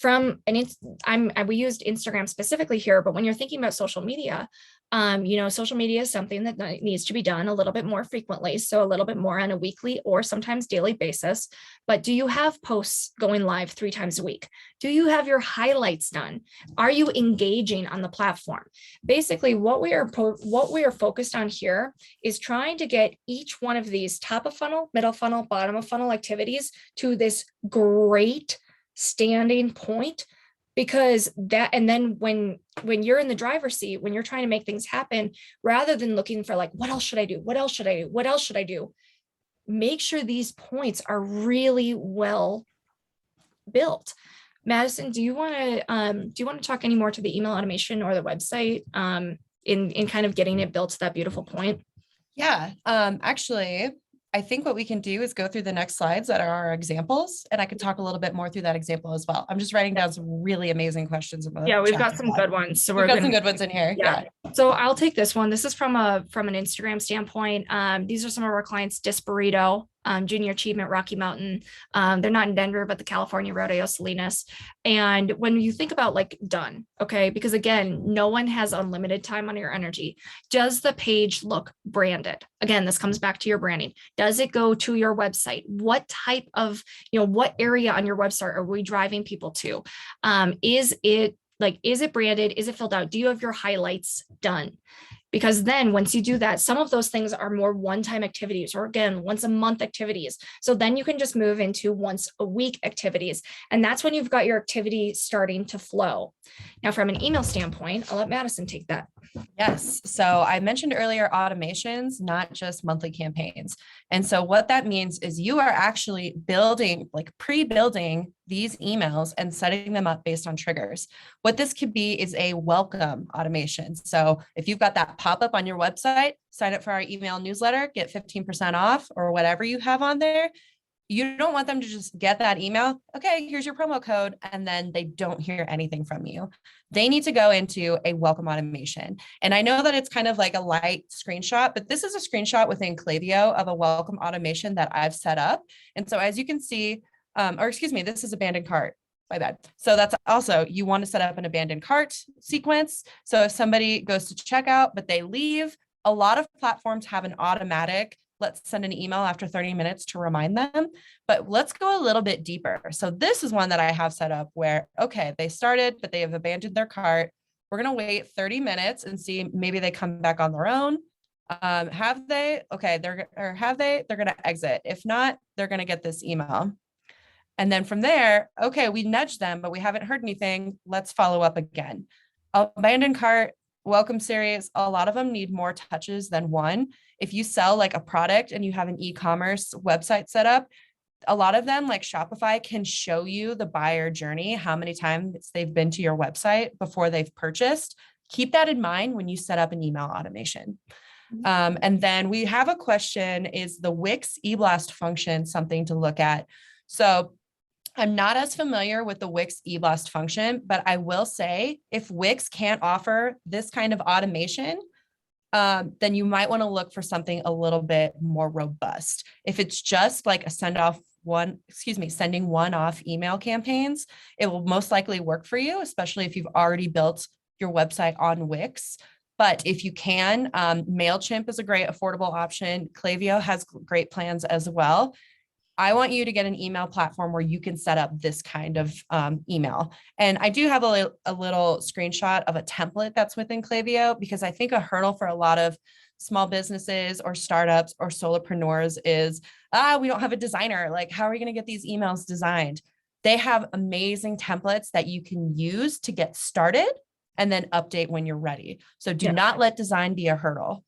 and we used Instagram specifically here, but when you're thinking about social media, social media is something that needs to be done a little bit more frequently. So a little bit more on a weekly or sometimes daily basis. But do you have posts going live 3 times a week? Do you have your highlights done? Are you engaging on the platform? Basically, what we are focused on here is trying to get each one of these top of funnel, middle funnel, bottom of funnel activities to this great standing point, because and then when you're in the driver's seat, when you're trying to make things happen, rather than looking for like, what else should I do? What else should I do? What else should I do? Make sure these points are really well built. Madison, do you want to talk any more to the email automation or the website in kind of getting it built to that beautiful point? Yeah, actually, I think what we can do is go through the next slides that are our examples, and I can talk a little bit more through that example as well. I'm just writing down some really amazing questions. Yeah, we've got some good ones. So we've got some good ones in here. Yeah. So I'll take this one. This is from an Instagram standpoint. These are some of our clients: Disburrito, Junior Achievement, Rocky Mountain. They're not in Denver, but the California Rodeo, Salinas. And when you think about like done, okay, because again, no one has unlimited time on your energy. Does the page look branded? Again, this comes back to your branding. Does it go to your website? What type of, what area on your website are we driving people to? Is it branded? Is it filled out? Do you have your highlights done? Because then once you do that, some of those things are more one-time activities, or again, once a month activities. So then you can just move into once a week activities. And that's when you've got your activity starting to flow. Now, from an email standpoint, I'll let Madison take that. Yes. So I mentioned earlier automations, not just monthly campaigns. And so what that means is you are actually building, like pre-building these emails and setting them up based on triggers. What this could be is a welcome automation. So if you've got that pop-up on your website, sign up for our email newsletter, get 15% off or whatever you have on there. You don't want them to just get that email. Okay, here's your promo code. And then they don't hear anything from you. They need to go into a welcome automation. And I know that it's kind of like a light screenshot, but this is a screenshot within Klaviyo of a welcome automation that I've set up. And so as you can see, this is abandoned cart. My bad. So that's also, you want to set up an abandoned cart sequence. So if somebody goes to checkout, but they leave, a lot of platforms have an automatic, let's send an email after 30 minutes to remind them, but let's go a little bit deeper. So this is one that I have set up where, okay, they started, but they have abandoned their cart. We're going to wait 30 minutes and see, maybe they come back on their own. Have they? Okay. They're going to exit. If not, they're going to get this email. And then from there, okay, we nudged them, but we haven't heard anything. Let's follow up again. Abandoned cart, welcome series. A lot of them need more touches than one. If you sell like a product and you have an e-commerce website set up, a lot of them, like Shopify, can show you the buyer journey, how many times they've been to your website before they've purchased. Keep that in mind when you set up an email automation. And then we have a question: is the Wix eBlast function something to look at? So I'm not as familiar with the Wix eBlast function, but I will say if Wix can't offer this kind of automation, then you might want to look for something a little bit more robust. If it's just like a sending one-off email campaigns, it will most likely work for you, especially if you've already built your website on Wix. But if you can, MailChimp is a great affordable option. Klaviyo has great plans as well. I want you to get an email platform where you can set up this kind of email. And I do have a little screenshot of a template that's within Klaviyo, because I think a hurdle for a lot of small businesses or startups or solopreneurs is, we don't have a designer. Like, how are we going to get these emails designed? They have amazing templates that you can use to get started and then update when you're ready. So do not let design be a hurdle.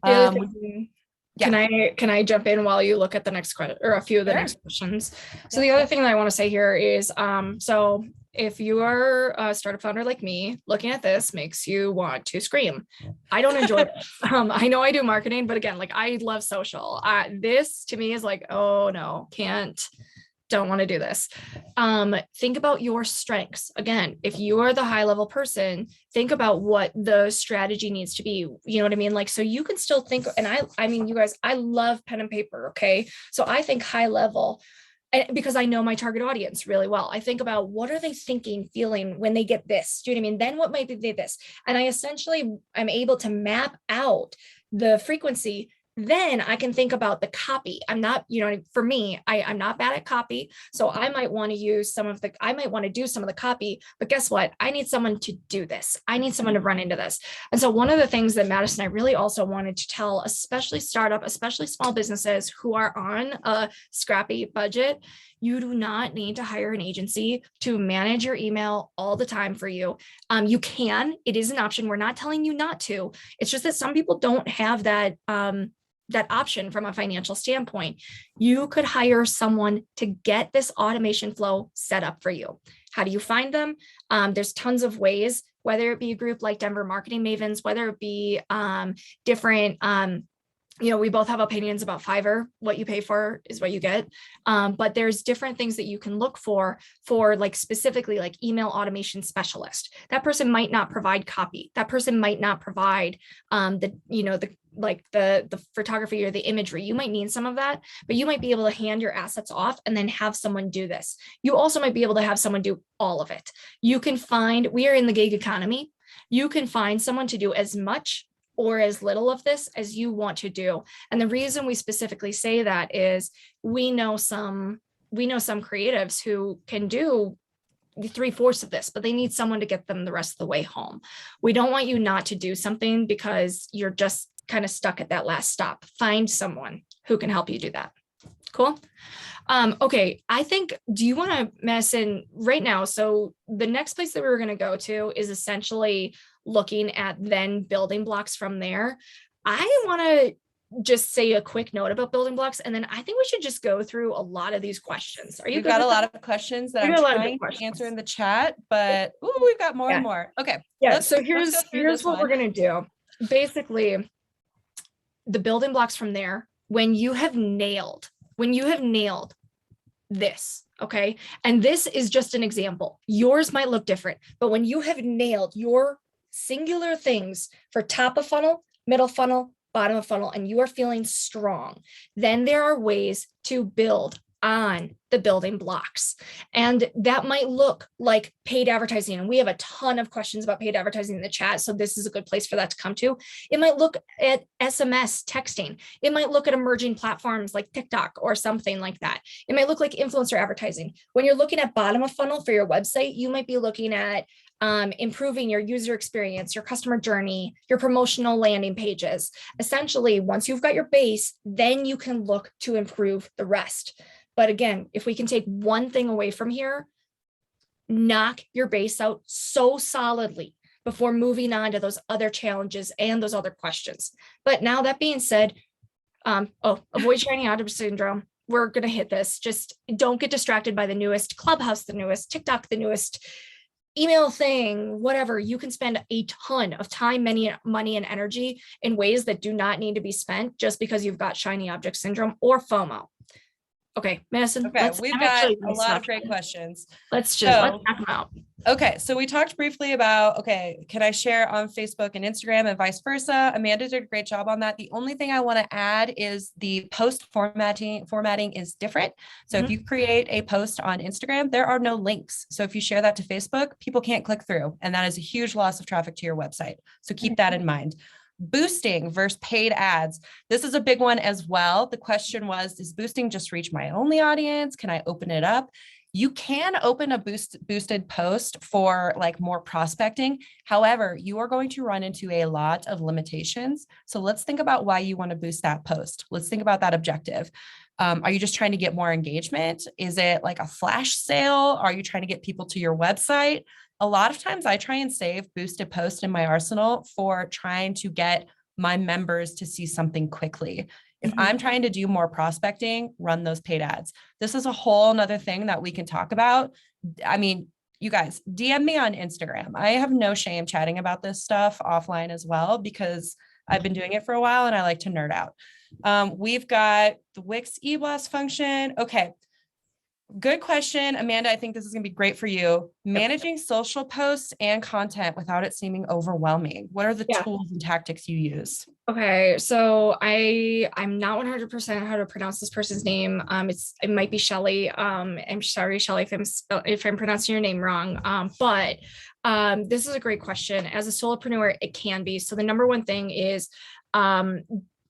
Can I jump in while you look at the next question, or a few of the next questions? So the other thing that I want to say here is, so if you are a startup founder like me, looking at this makes you want to scream. I don't enjoy it. I know I do marketing, but again, like, I love social. This to me is like, oh no, don't want to do this. Think about your strengths. Again, if you are the high level person, think about what the strategy needs to be. You know what I mean? Like, so you can still think, and I mean, you guys, I love pen and paper. Okay. So I think high level. And because I know my target audience really well, I think about what are they thinking, feeling when they get this? Do you know what I mean? Then what might be this? And I essentially am able to map out the frequency. Then I can think about the copy. I'm not, for me, I'm not bad at copy. So I might want to do some of the copy, but guess what? I need someone to do this. I need someone to run into this. And so one of the things that Madison and I really also wanted to tell, especially especially small businesses who are on a scrappy budget, you do not need to hire an agency to manage your email all the time for you. You can, it is an option. We're not telling you not to. It's just that some people don't have that option from a financial standpoint. You could hire someone to get this automation flow set up for you. How do you find them? There's tons of ways, whether it be a group like Denver Marketing Mavens, whether it be different, we both have opinions about Fiverr. What you pay for is what you get. But there's different things that you can look for like specifically like email automation specialist. That person might not provide copy. That person might not provide the photography or the imagery. You might need some of that, but you might be able to hand your assets off and then have someone do this. You also might be able to have someone do all of it. We are in the gig economy. You can find someone to do as much or as little of this as you want to do. And the reason we specifically say that is we know some creatives who can do 3/4 of this, but they need someone to get them the rest of the way home. We don't want you not to do something because you're just kind of stuck at that last stop. Find someone who can help you do that. Cool. Okay. Do you want to mess in right now? So the next place that we were going to go to is essentially looking at then building blocks from there. I want to just say a quick note about building blocks, and then I think we should just go through a lot of these questions. Are you We've good got with a lot that? of questions that I'm trying to answer in the chat, but we've got more and more. Okay. Yeah. So here's what we're going to do. Basically, the building blocks from there, when you have nailed this, okay? And this is just an example. Yours might look different, but when you have nailed your singular things for top of funnel, middle funnel, bottom of funnel, and you are feeling strong, then there are ways to build on the building blocks. And that might look like paid advertising. And we have a ton of questions about paid advertising in the chat. So this is a good place for that to come to. It might look at SMS texting. It might look at emerging platforms like TikTok or something like that. It might look like influencer advertising. When you're looking at bottom of funnel for your website, you might be looking at improving your user experience, your customer journey, your promotional landing pages. Essentially, once you've got your base, then you can look to improve the rest. But again, if we can take one thing away from here, knock your base out so solidly before moving on to those other challenges and those other questions. But now that being said, avoid shiny object syndrome. We're going to hit this. Just don't get distracted by the newest Clubhouse, the newest TikTok, the newest email thing, whatever. You can spend a ton of time, money, and energy in ways that do not need to be spent just because you've got shiny object syndrome or FOMO. Okay, Madison. Okay, we've got a lot of great questions. Let's knock them out. Okay, so we talked briefly about, can I share on Facebook and Instagram and vice versa? Amanda did a great job on that. The only thing I want to add is the post formatting is different. So if you create a post on Instagram, there are no links. So if you share that to Facebook, people can't click through, and that is a huge loss of traffic to your website. So keep that in mind. Boosting versus paid ads. This is a big one as well. The question was, does boosting just reach my only audience? Can I open it up? You can open a boosted post for like more prospecting. However, you are going to run into a lot of limitations. So let's think about why you want to boost that post. Let's think about that objective. Are you just trying to get more engagement? Is it like a flash sale? Are you trying to get people to your website? A lot of times I try and save boosted posts in my arsenal for trying to get my members to see something quickly. If I'm trying to do more prospecting, run those paid ads. This is a whole nother thing that we can talk about. I mean, you guys, DM me on Instagram. I have no shame chatting about this stuff offline as well, because I've been doing it for a while and I like to nerd out. We've got the Wix e-blast function. Okay. Good question, Amanda. I think this is going to be great for you. Managing social posts and content without it seeming overwhelming. What are the tools and tactics you use? Okay, so I'm not 100% how to pronounce this person's name. It might be Shelly. I'm sorry, Shelly, if I'm pronouncing your name wrong. But this is a great question. As a solopreneur, it can be. So the number one thing is, as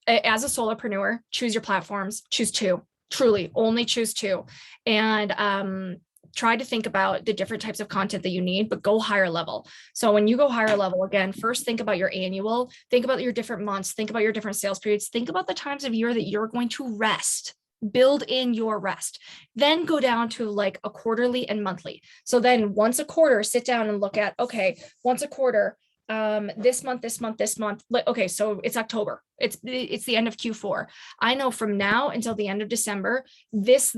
a solopreneur, choose your platforms. Choose two. Truly, only choose two, and try to think about the different types of content that you need, but go higher level. So when you go higher level, again, first think about your annual, think about your different months, think about your different sales periods, think about the times of year that you're going to rest, build in your rest, then go down to like a quarterly and monthly. So then once a quarter, sit down and look at, okay, once a quarter, this month, okay, so it's October, it's the end of Q4. I know from now until the end of December, this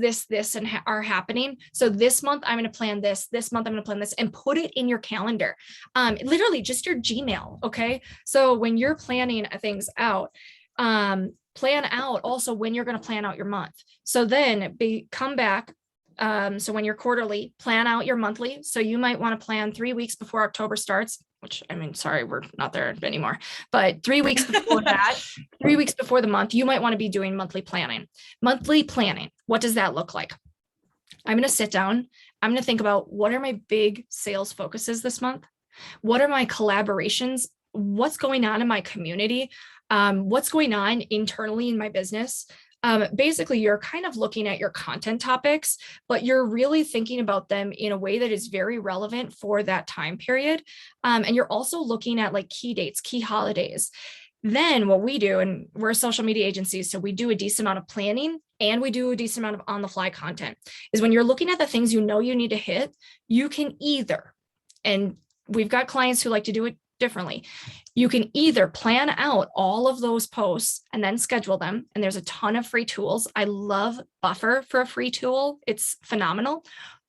and are happening. So this month I'm going to plan this month I'm going to plan this, and put it in your calendar, literally just your Gmail. Okay, so when you're planning things out, plan out also when you're going to plan out your month. So then come back. So when you're quarterly, plan out your monthly. So you might want to plan 3 weeks before October starts, which, I mean, sorry, we're not there anymore, but 3 weeks before that, 3 weeks before the month, you might want to be doing monthly planning. Monthly planning, what does that look like? I'm going to sit down. I'm going to think about, what are my big sales focuses this month? What are my collaborations? What's going on in my community? What's going on internally in my business? Basically, you're kind of looking at your content topics, but you're really thinking about them in a way that is very relevant for that time period. And you're also looking at like key dates, key holidays. Then what we do, and we're a social media agency, so we do a decent amount of planning and we do a decent amount of on the fly content, is when you're looking at the things you know you need to hit, you can either, and we've got clients who like to do it differently. You can either plan out all of those posts and then schedule them. And there's a ton of free tools. I love Buffer for a free tool. It's phenomenal.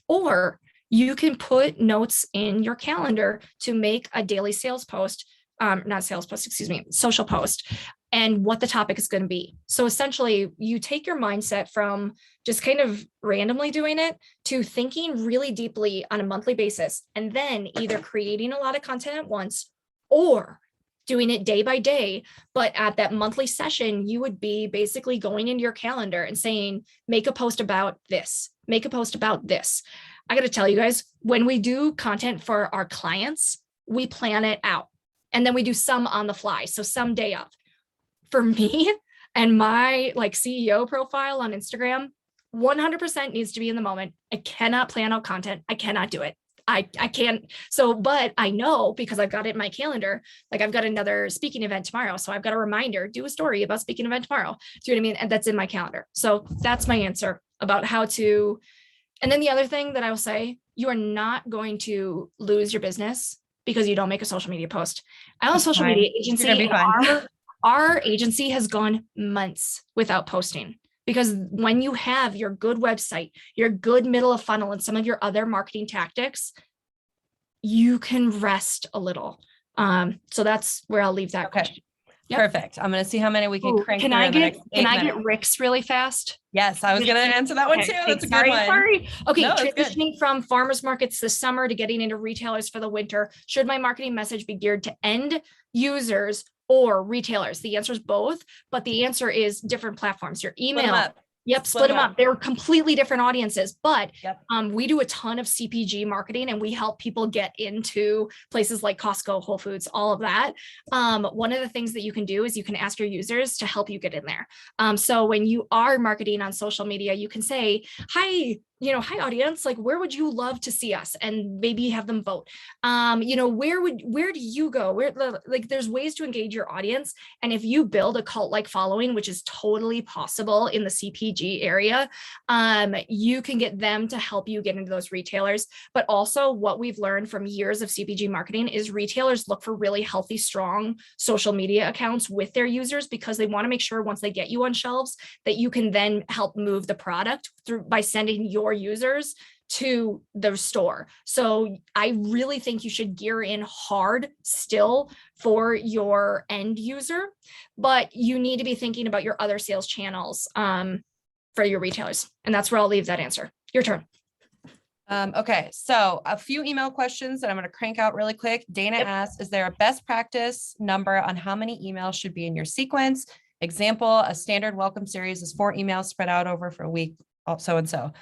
Or you can put notes in your calendar to make a daily sales post, not sales post, excuse me, social post, and what the topic is going to be. So essentially, you take your mindset from just kind of randomly doing it to thinking really deeply on a monthly basis, and then either creating a lot of content at once or doing it day by day. But at that monthly session, you would be basically going into your calendar and saying, make a post about this, make a post about this. I got to tell you guys, when we do content for our clients, we plan it out and then we do some on the fly. So some day of. For me and my like CEO profile on Instagram, 100% needs to be in the moment. I cannot plan out content. I cannot do it. I can't. So, but I know, because I've got it in my calendar, like I've got another speaking event tomorrow. So I've got a reminder, do a story about speaking event tomorrow. Do you know what I mean? And that's in my calendar. So that's my answer about how to. And then the other thing that I will say, you are not going to lose your business because you don't make a social media post. I own a social media agency. Our agency has gone months without posting, because when you have your good website, your good middle of funnel, and some of your other marketing tactics, you can rest a little. So that's where I'll leave that question. Yep. Perfect. I'm going to see how many we can crank. Can I get Rick's really fast? Yes, I was going to answer that one too. That's a good one. Sorry. Okay, no, transitioning from farmers markets this summer to getting into retailers for the winter. Should my marketing message be geared to end users or retailers? The answer is both, but the answer is different platforms. Your email. Yep, split them up. They're completely different audiences, but we do a ton of CPG marketing and we help people get into places like Costco, Whole Foods, all of that. One of the things that you can do is you can ask your users to help you get in there. So when you are marketing on social media, you can say, hi audience, like, where would you love to see us? And maybe have them vote. Where do you go? There's ways to engage your audience. And if you build a cult-like following, which is totally possible in the CPG area, you can get them to help you get into those retailers. But also what we've learned from years of CPG marketing is retailers look for really healthy, strong social media accounts with their users, because they want to make sure once they get you on shelves that you can then help move the product through by sending your users to the store. So I really think you should gear in hard still for your end user, but you need to be thinking about your other sales channels for your retailers. And that's where I'll leave that answer. your turn. Okay, so a few email questions that I'm going to crank out really quick. Dana asks, is there a best practice number on how many emails should be in your sequence? Example, a standard welcome series is 4 emails spread out over for a week, so-and-so.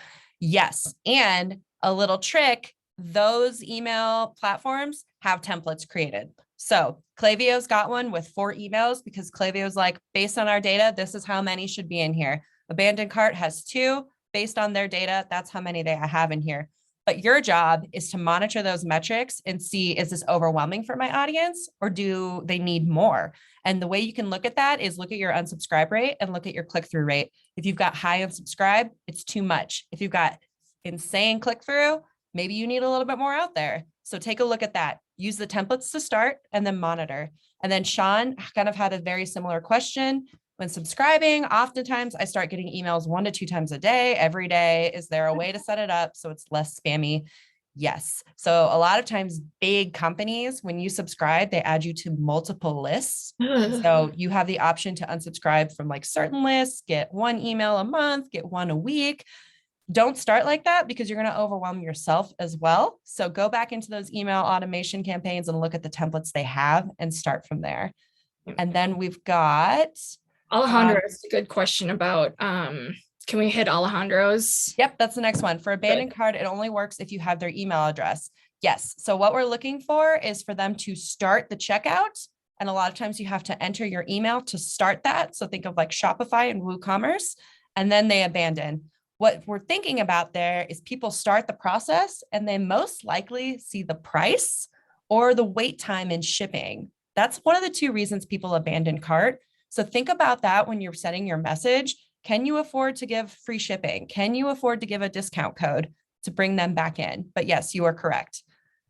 Yes, and a little trick, those email platforms have templates created. So Klaviyo's got one with 4 emails because Klaviyo's like, based on our data, this is how many should be in here. Abandoned Cart has 2. Based on their data, that's how many they have in here. But your job is to monitor those metrics and see, is this overwhelming for my audience or do they need more? And the way you can look at that is look at your unsubscribe rate and look at your click-through rate. If you've got high unsubscribe, it's too much. If you've got insane click-through, maybe you need a little bit more out there. So take a look at that. Use the templates to start and then monitor. And then Sean kind of had a very similar question. When subscribing, oftentimes I start getting emails 1 to 2 times a day, every day. Is there a way to set it up so it's less spammy? Yes. So a lot of times big companies, when you subscribe, they add you to multiple lists. So you have the option to unsubscribe from like certain lists, get 1 email a month, get 1 a week. Don't start like that because you're going to overwhelm yourself as well. So go back into those email automation campaigns and look at the templates they have and start from there. And then we've got Alejandro asked a good question about, can we hit Alejandro's? Yep, that's the next one. For abandoned cart, it only works if you have their email address. Yes. So what we're looking for is for them to start the checkout. And a lot of times you have to enter your email to start that. So think of like Shopify and WooCommerce, and then they abandon. What we're thinking about there is people start the process and they most likely see the price or the wait time in shipping. That's one of the 2 reasons people abandon cart. So think about that when you're setting your message. Can you afford to give free shipping? Can you afford to give a discount code to bring them back in? But yes, you are correct.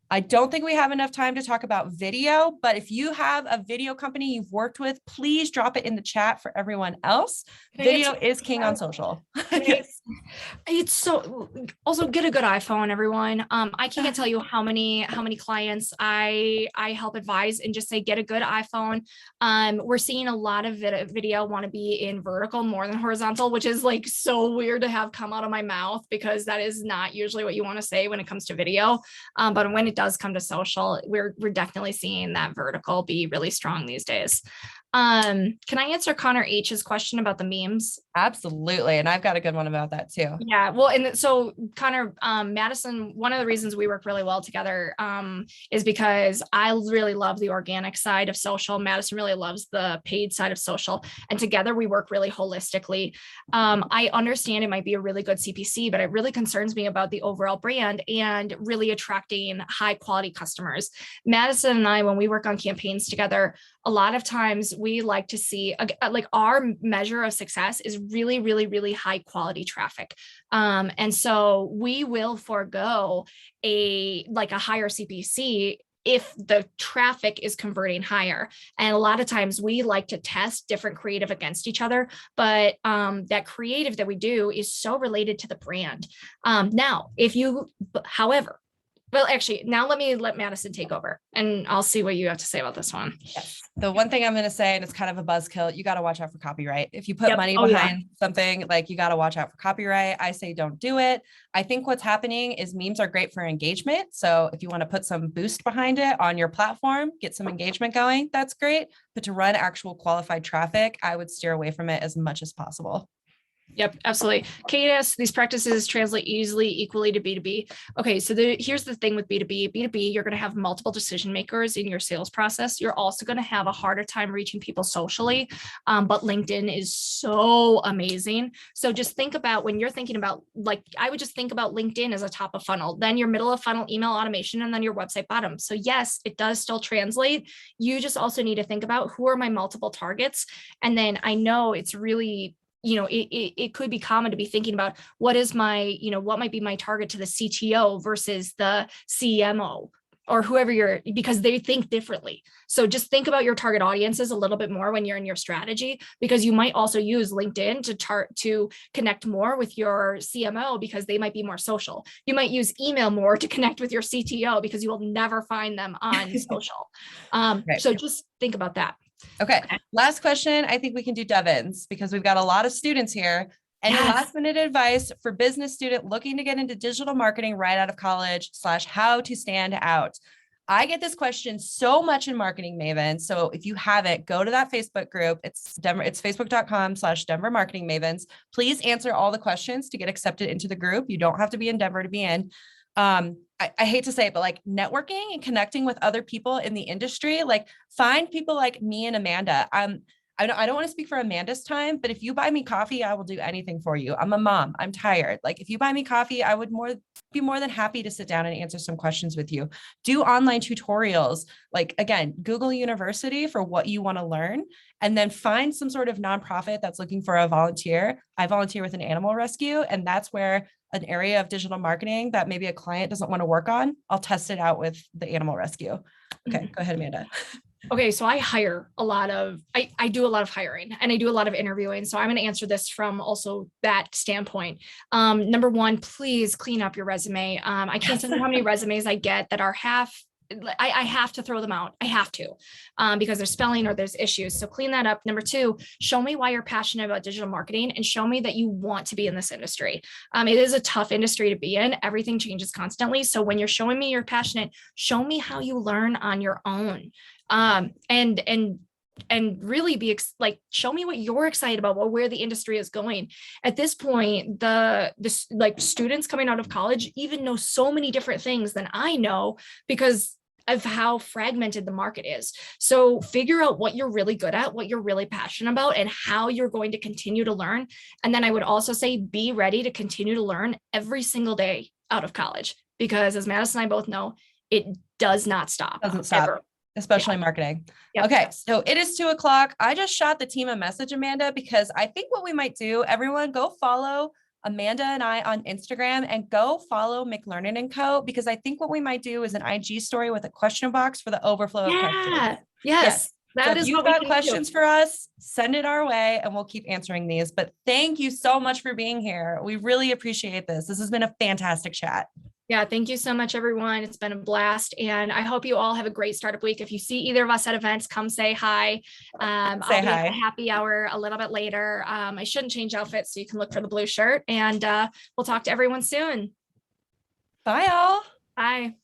I don't think we have enough time to talk about video, but if you have a video company you've worked with, please drop it in the chat for everyone else. Video is king on social. It's so, also get a good iPhone, everyone. I can't tell you how many clients I help advise and just say, get a good iPhone. We're seeing a lot of video want to be in vertical more than horizontal, which is like so weird to have come out of my mouth because that is not usually what you want to say when it comes to video. But when it does come to social, we're definitely seeing that vertical be really strong these days. Can I answer Connor H's question about the memes? Absolutely. And I've got a good one about that too. Yeah. Well, and so Connor, Madison, one of the reasons we work really well together is because I really love the organic side of social. Madison really loves the paid side of social. And together we work really holistically. I understand it might be a really good CPC, but it really concerns me about the overall brand and really attracting high quality customers. Madison and I, when we work on campaigns together, a lot of times we like to see like our measure of success is really, really, really high quality traffic. And so we will forego a higher CPC if the traffic is converting higher. And a lot of times we like to test different creative against each other, but that creative that we do is so related to the brand. However, well, actually, now let Madison take over and I'll see what you have to say about this one. Yes. The one thing I'm going to say, and it's kind of a buzzkill, you got to watch out for copyright. If you put money behind something, like you got to watch out for copyright. I say don't do it. I think what's happening is memes are great for engagement. So if you want to put some boost behind it on your platform, get some engagement going, that's great. But to run actual qualified traffic, I would steer away from it as much as possible. Yep, absolutely. Kate asks, these practices translate equally to B2B. Okay, so here's the thing with B2B. B2B, you're going to have multiple decision makers in your sales process. You're also going to have a harder time reaching people socially, but LinkedIn is so amazing. So just think about when you're thinking about, I would just think about LinkedIn as a top of funnel, then your middle of funnel email automation, and then your website bottom. So yes, it does still translate. You just also need to think about who are my multiple targets. And then I know it's really, it could be common to be thinking about what might be my target to the CTO versus the CMO or whoever because they think differently. So just think about your target audiences a little bit more when you're in your strategy, because you might also use LinkedIn to connect more with your CMO because they might be more social. You might use email more to connect with your CTO because you will never find them on social. Right. So just think about that. Okay. Last question. I think we can do Devins because we've got a lot of students here. Any Yes. last minute advice for business student looking to get into digital marketing right out of college / how to stand out? I get this question so much in Marketing Mavens. So if you haven't, go to that Facebook group. It's facebook.com/Denver Marketing Mavens. Please answer all the questions to get accepted into the group. You don't have to be in Denver to be in. I hate to say it, but like networking and connecting with other people in the industry, like find people like me and Amanda. I don't want to speak for Amanda's time, but if you buy me coffee, I will do anything for you. I'm a mom. I'm tired. Like if you buy me coffee, I would be more than happy to sit down and answer some questions with you. Do online tutorials. Like again, Google University for what you want to learn, and then find some sort of nonprofit that's looking for a volunteer. I volunteer with an animal rescue, and that's where an area of digital marketing that maybe a client doesn't want to work on, I'll test it out with the animal rescue. Okay, go ahead, Amanda. Okay, so I hire a lot of, I do a lot of hiring and I do a lot of interviewing. So I'm going to answer this from also that standpoint. Number one, please clean up your resume. I can't tell you how many resumes I get that are I have to throw them out. I have to, because there's spelling or there's issues. So clean that up. Number two, show me why you're passionate about digital marketing and show me that you want to be in this industry. It is a tough industry to be in. Everything changes constantly. So when you're showing me you're passionate, show me how you learn on your own. And really like, show me what you're excited about, where the industry is going. At this point, the like students coming out of college even know so many different things than I know because of how fragmented the market is. So figure out what you're really good at, what you're really passionate about, and how you're going to continue to learn. And then I would also say, be ready to continue to learn every single day out of college, because as Madison and I both know, it does not stop. Doesn't stop. Ever. Especially marketing. Yep. Okay, so it is 2:00. I just shot the team a message, Amanda, because I think what we might do, everyone go follow Amanda and I on Instagram and go follow McLernon Co, because I think what we might do is an IG story with a question box for the overflow of questions. Yes. So if you've got questions for us, send it our way and we'll keep answering these. But thank you so much for being here. We really appreciate this. This has been a fantastic chat. Yeah, thank you so much, everyone. It's been a blast. And I hope you all have a great startup week. If you see either of us at events, come say hi. I'll be at the happy hour a little bit later. I shouldn't change outfits, so you can look for the blue shirt. And we'll talk to everyone soon. Bye, all. Bye.